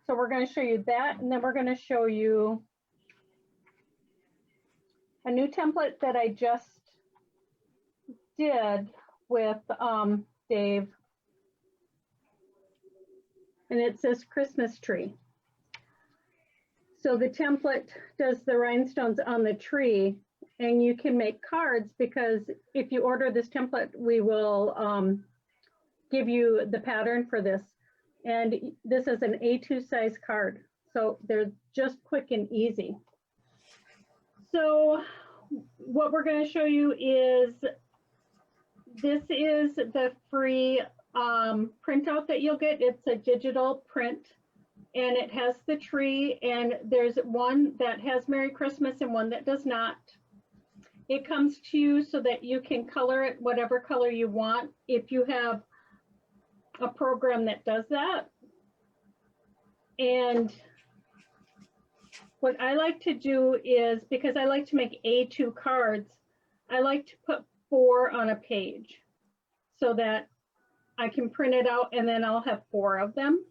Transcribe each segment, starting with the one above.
So we're going to show you that, and then we're going to show you a new template that I just did with Dave. And it says Christmas tree. So the template does the rhinestones on the tree, and you can make cards, because if you order this template, we will give you the pattern for this. And this is an A2 size card. So they're just quick and easy. So what we're going to show you is, this is the free printout that you'll get. It's a digital print, and it has the tree, and there's one that has Merry Christmas and one that does not. It comes to you so that you can color it whatever color you want if you have a program that does that. And what I like to do is, because I like to make A2 cards, I like to put 4 on a page so that I can print it out, and then I'll have 4 of them.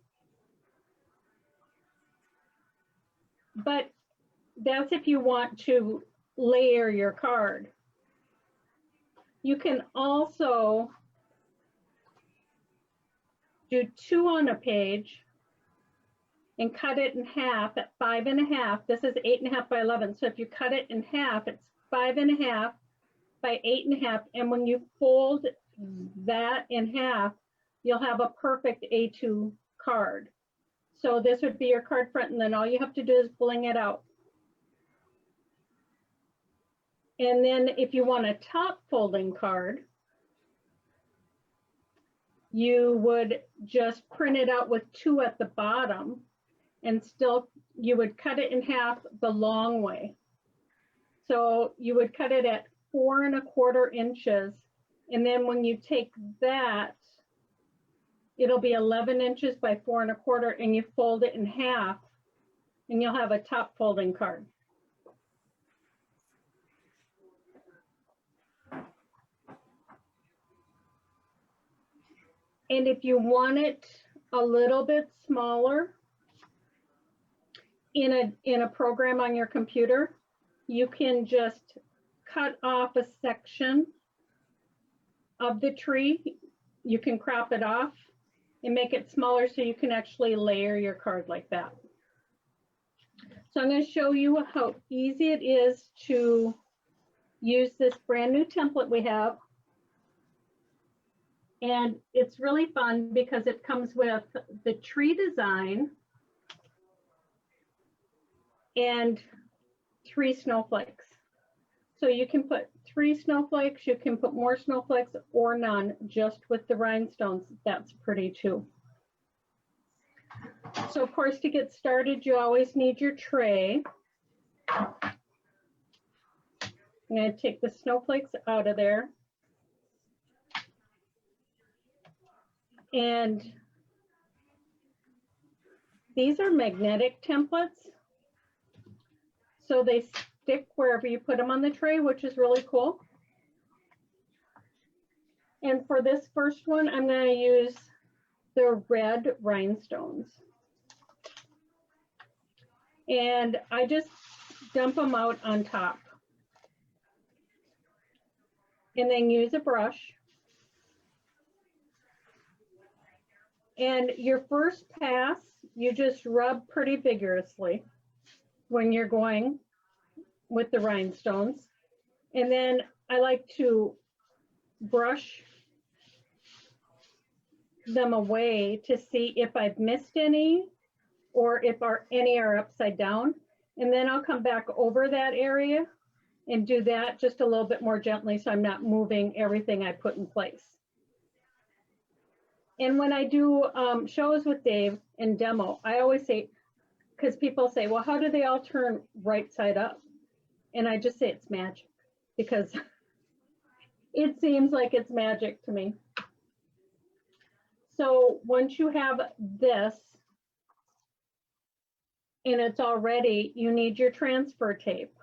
But that's if you want to layer your card. You can also do 2 on a page and cut it in half at 5.5. This is 8.5 by 11. So if you cut it in half, it's 5.5 by 8.5. And when you fold that in half, you'll have a perfect A2 card. So this would be your card front, and then all you have to do is bling it out. And then if you want a top folding card, you would just print it out with 2 at the bottom, and still you would cut it in half the long way. So you would cut it at 4¼ inches. And then when you take that, it'll be 11 inches by 4¼ and you fold it in half, and you'll have a top folding card. And if you want it a little bit smaller in a program on your computer, you can just cut off a section of the tree. You can crop it off and make it smaller so you can actually layer your card like that. So I'm going to show you how easy it is to use this brand new template we have. And it's really fun because it comes with the tree design and 3 snowflakes. So you can put 3 snowflakes, you can put more snowflakes or none, just with the rhinestones. That's pretty too. So of course, to get started, you always need your tray. I'm going to take the snowflakes out of there. And these are magnetic templates, so they stick wherever you put them on the tray, which is really cool. And for this first one, I'm going to use the red rhinestones. And I just dump them out on top. And then use a brush. And your first pass, you just rub pretty vigorously when you're going with the rhinestones. And then I like to brush them away to see if I've missed any or if any are upside down. And then I'll come back over that area and do that just a little bit more gently so I'm not moving everything I put in place. And when I do shows with Dave and demo, I always say, because people say, well, how do they all turn right side up? And I just say it's magic, because it seems like it's magic to me. So once you have this and it's all ready, you need your transfer tape.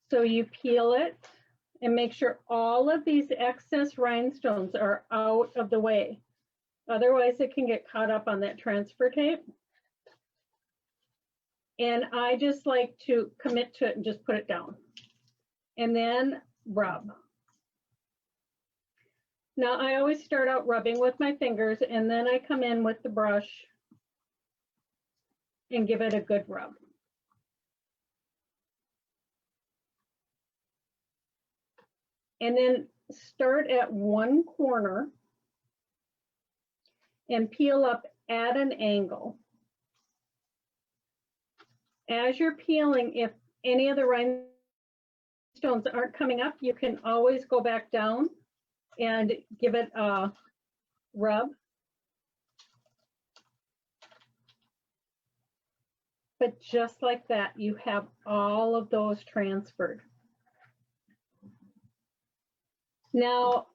So you peel it and make sure all of these excess rhinestones are out of the way. Otherwise, it can get caught up on that transfer tape. And I just like to commit to it and just put it down. And then rub. Now, I always start out rubbing with my fingers, and then I come in with the brush and give it a good rub. And then start at one corner and peel up at an angle. As you're peeling, if any of the rhinestones aren't coming up, you can always go back down and give it a rub. But just like that, you have all of those transferred. Now,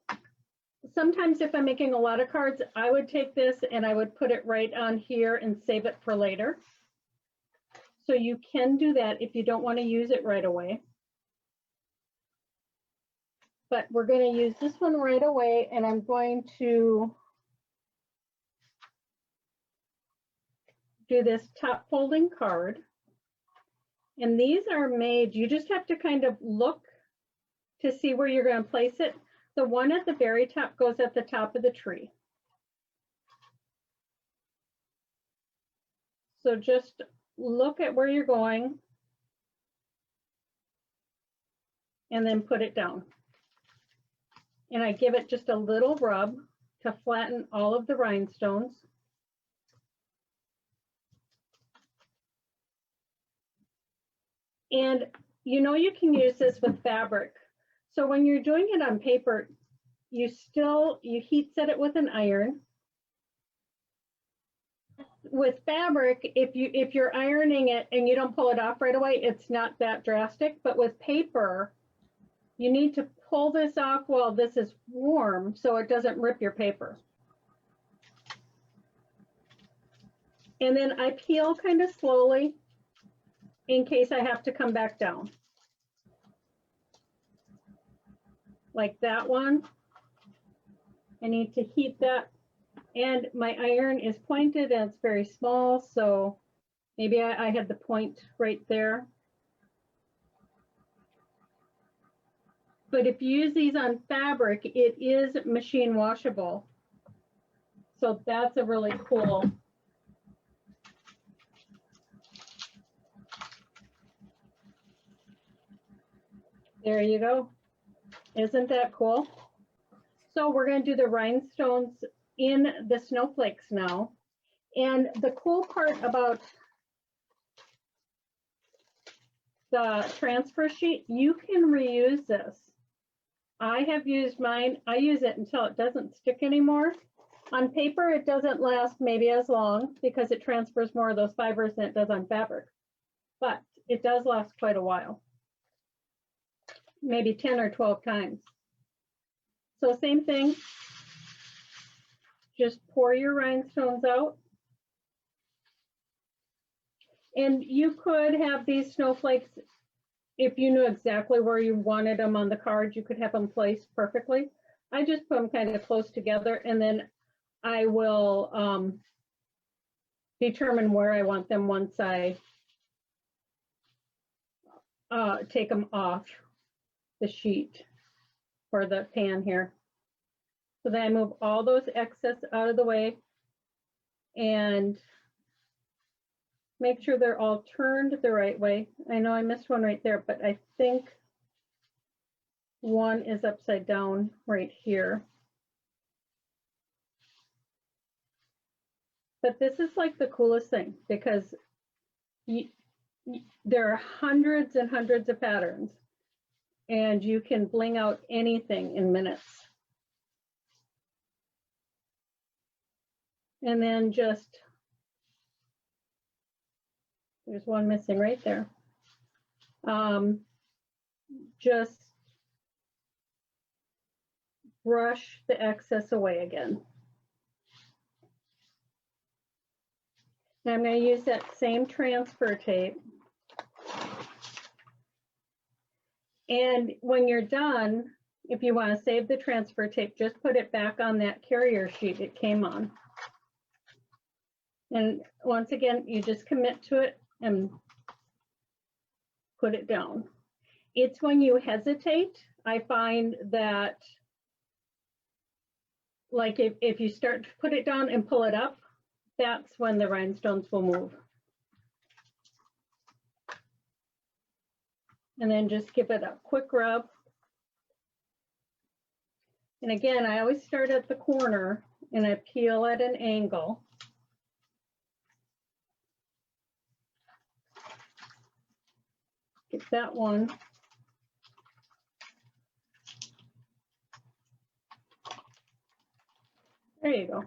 sometimes if I'm making a lot of cards, I would take this and I would put it right on here and save it for later. So you can do that if you don't want to use it right away. But we're going to use this one right away, and I'm going to do this top folding card. And these are made, you just have to kind of look to see where you're going to place it. The one at the very top goes at the top of the tree. So just look at where you're going and then put it down. And I give it just a little rub to flatten all of the rhinestones. And you know you can use this with fabric. So when you're doing it on paper, you heat set it with an iron. With fabric, if you're ironing it and you don't pull it off right away, it's not that drastic. But with paper, you need to pull this off while this is warm so it doesn't rip your paper. And then I peel kind of slowly in case I have to come back down. Like that one. I need to heat that. And my iron is pointed and it's very small, so maybe I had the point right there. But if you use these on fabric, it is machine washable. So that's a really cool. There you go. Isn't that cool? So we're going to do the rhinestones in the snowflakes now. And the cool part about the transfer sheet, you can reuse this. I have used mine. I use it until it doesn't stick anymore. On paper, it doesn't last maybe as long because it transfers more of those fibers than it does on fabric. But it does last quite a while. Maybe 10 or 12 times. So same thing. Just pour your rhinestones out. And you could have these snowflakes, if you knew exactly where you wanted them on the card, you could have them placed perfectly. I just put them kind of close together, and then I will determine where I want them once I take them off the sheet or the pan here. So then I move all those excess out of the way and make sure they're all turned the right way. I know I missed one right there, but I think one is upside down right here. But this is like the coolest thing because there are hundreds and hundreds of patterns and you can bling out anything in minutes. And then just, there's one missing right there. Just brush the excess away again. Now I'm going to use that same transfer tape. And when you're done, if you want to save the transfer tape, just put it back on that carrier sheet it came on. And once again, you just commit to it and put it down. It's when you hesitate, I find that, like if you start to put it down and pull it up, that's when the rhinestones will move. And then just give it a quick rub. And again, I always start at the corner and I peel at an angle. Get that one. There you go.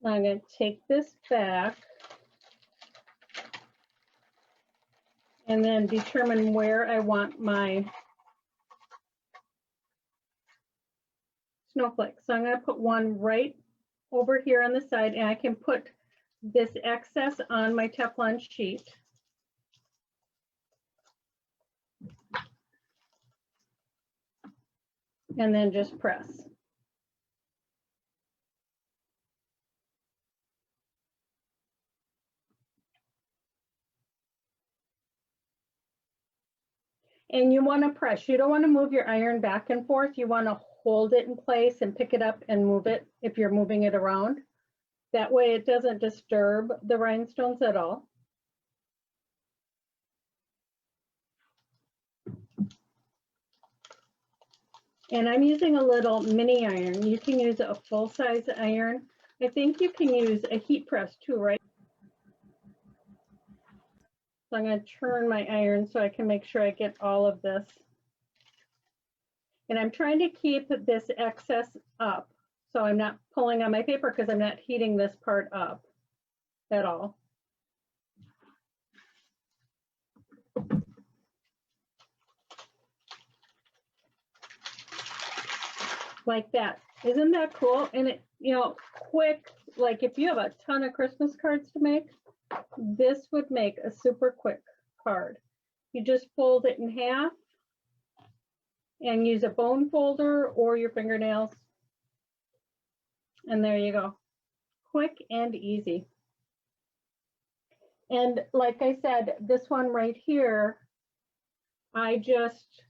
I'm going to take this back and then determine where I want my snowflake. So I'm going to put one right over here on the side, and I can put this excess on my Teflon sheet. And then just press. And you want to press. You don't want to move your iron back and forth. You want to hold it in place and pick it up and move it if you're moving it around. That way it doesn't disturb the rhinestones at all. And I'm using a little mini iron. You can use a full-size iron. I think you can use a heat press too, right? So I'm going to turn my iron so I can make sure I get all of this. And I'm trying to keep this excess up. So I'm not pulling on my paper because I'm not heating this part up at all. Like that. Isn't that cool? And it, you know, quick, like if you have a ton of Christmas cards to make, this would make a super quick card. You just fold it in half and use a bone folder or your fingernails. And there you go. Quick and easy. And like I said, this one right here, I just,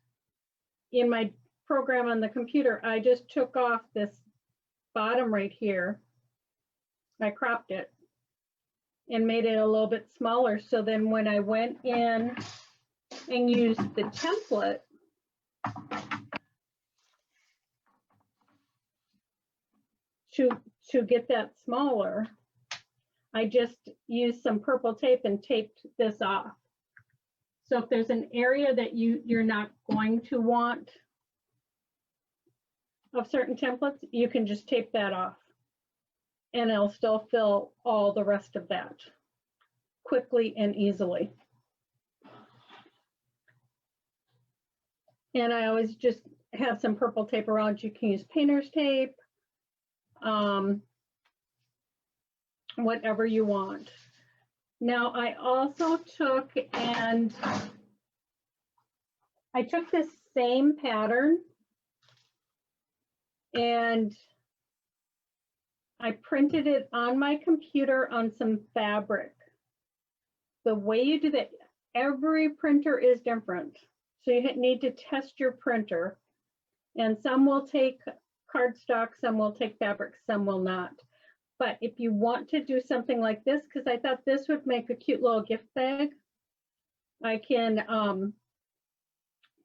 in my program on the computer, I just took off this bottom right here. I cropped it and made it a little bit smaller. So then when I went in and used the template, to get that smaller, I just used some purple tape and taped this off. So if there's an area that you're not going to want of certain templates, you can just tape that off and it'll still fill all the rest of that quickly and easily. And I always just have some purple tape around. You can use painter's tape, whatever you want. Now I also took this same pattern and I printed it on my computer on some fabric. The way you do that, every printer is different. So you need to test your printer, and some will take cardstock, some will take fabric, some will not. But if you want to do something like this, because I thought this would make a cute little gift bag, I can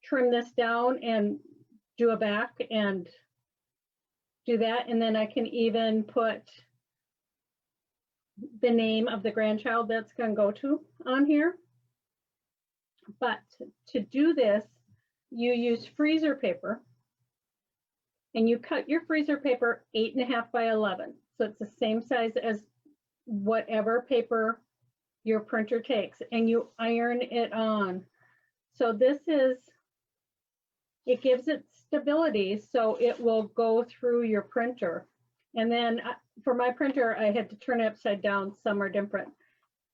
trim this down and do a back and do that. And then I can even put the name of the grandchild that's going to go to on here. But to do this, you use freezer paper and you cut your freezer paper 8.5 by 11. So it's the same size as whatever paper your printer takes, and you iron it on. So this is, it gives it stability so it will go through your printer. And then for my printer, I had to turn it upside down. Some are different.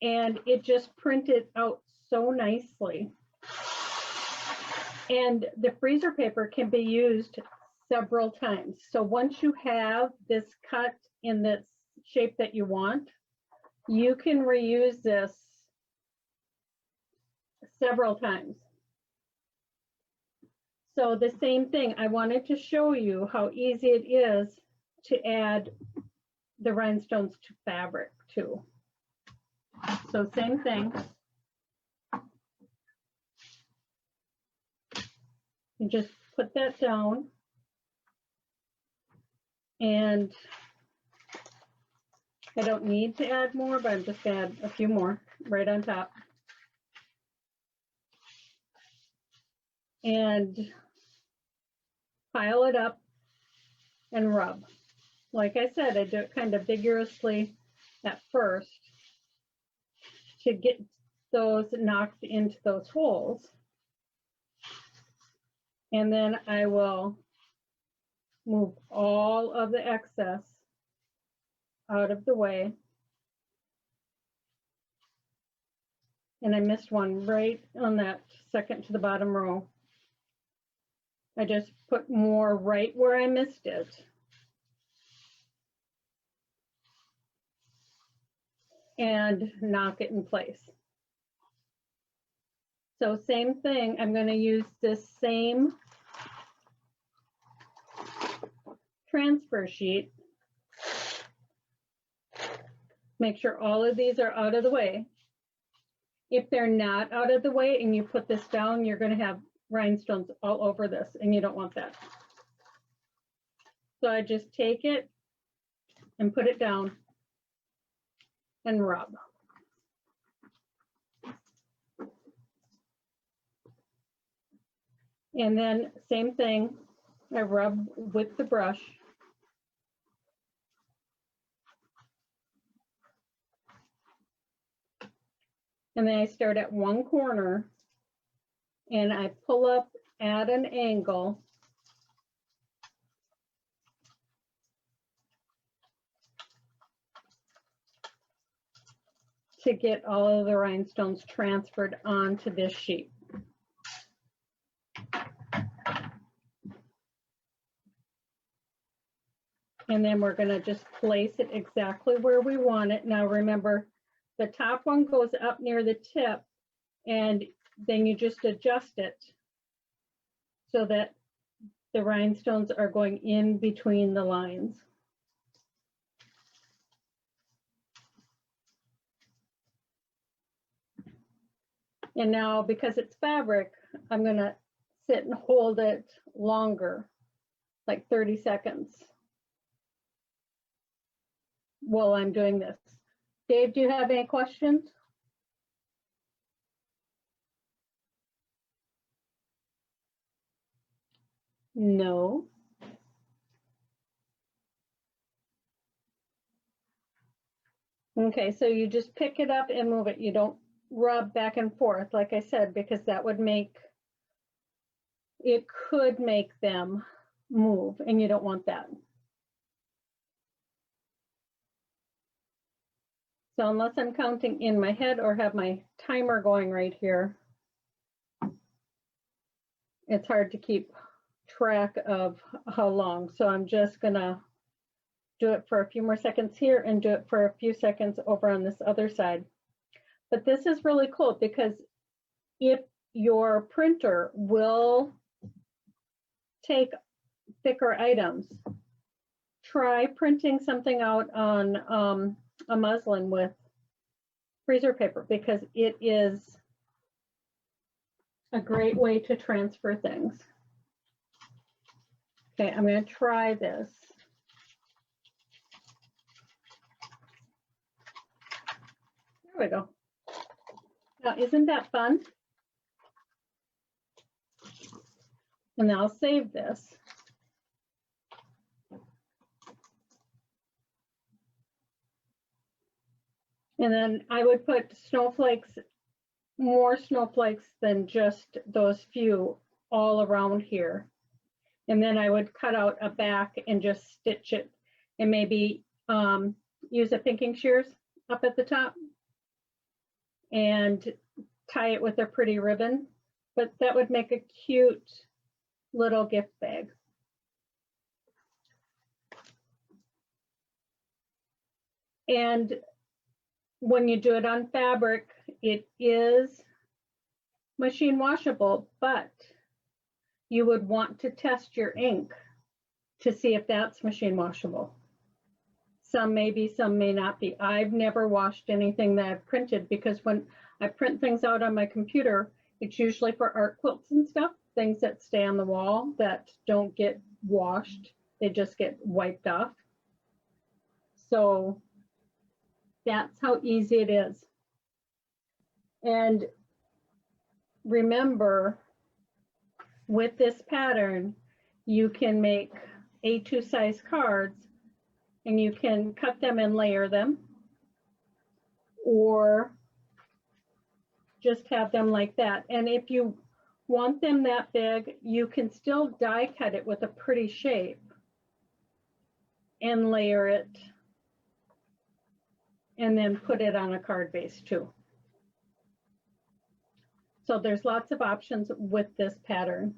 and it just printed out so nicely. And the freezer paper can be used several times. So once you have this cut in the shape that you want, you can reuse this several times. So the same thing, I wanted to show you how easy it is to add the rhinestones to fabric too. So same thing. You just put that down, and I don't need to add more, but I'm just gonna add a few more right on top. And pile it up and rub. Like I said, I do it kind of vigorously at first to get those knocked into those holes. And then I will move all of the excess out of the way. And I missed one right on that second to the bottom row. I just put more right where I missed it. And knock it in place. So same thing, I'm going to use this same transfer sheet. Make sure all of these are out of the way. If they're not out of the way and you put this down, you're going to have rhinestones all over this, and you don't want that. So I just take it and put it down and rub. And then same thing, I rub with the brush. And then I start at one corner and I pull up at an angle to get all of the rhinestones transferred onto this sheet. And then we're going to just place it exactly where we want it. Now remember, the top one goes up near the tip, and then you just adjust it so that the rhinestones are going in between the lines. And now, because it's fabric, I'm going to sit and hold it longer, like 30 seconds. While I'm doing this. Dave, do you have any questions? No. Okay, so you just pick it up and move it. You don't rub back and forth, like I said, because that would make, it could make them move, and you don't want that. So unless I'm counting in my head or have my timer going right here, it's hard to keep track of how long. So I'm just gonna do it for a few more seconds here and do it for a few seconds over on this other side. But this is really cool because if your printer will take thicker items, try printing something out on a muslin with freezer paper, because it is a great way to transfer things. Okay, I'm going to try this. There we go. Now, isn't that fun? And I'll save this. And then I would put snowflakes, more snowflakes than just those few all around here. And then I would cut out a back and just stitch it, and maybe use a pinking shears up at the top. and tie it with a pretty ribbon, but that would make a cute little gift bag. And when you do it on fabric, it is machine washable, but you would want to test your ink to see if that's machine washable. Some may be, some may not be. I've never washed anything that I've printed, because when I print things out on my computer, it's usually for art quilts and stuff, things that stay on the wall that don't get washed. They just get wiped off. So that's how easy it is. And remember, with this pattern, you can make A2 size cards, and you can cut them and layer them, or just have them like that. And if you want them that big, you can still die cut it with a pretty shape and layer it, and then put it on a card base too. So there's lots of options with this pattern.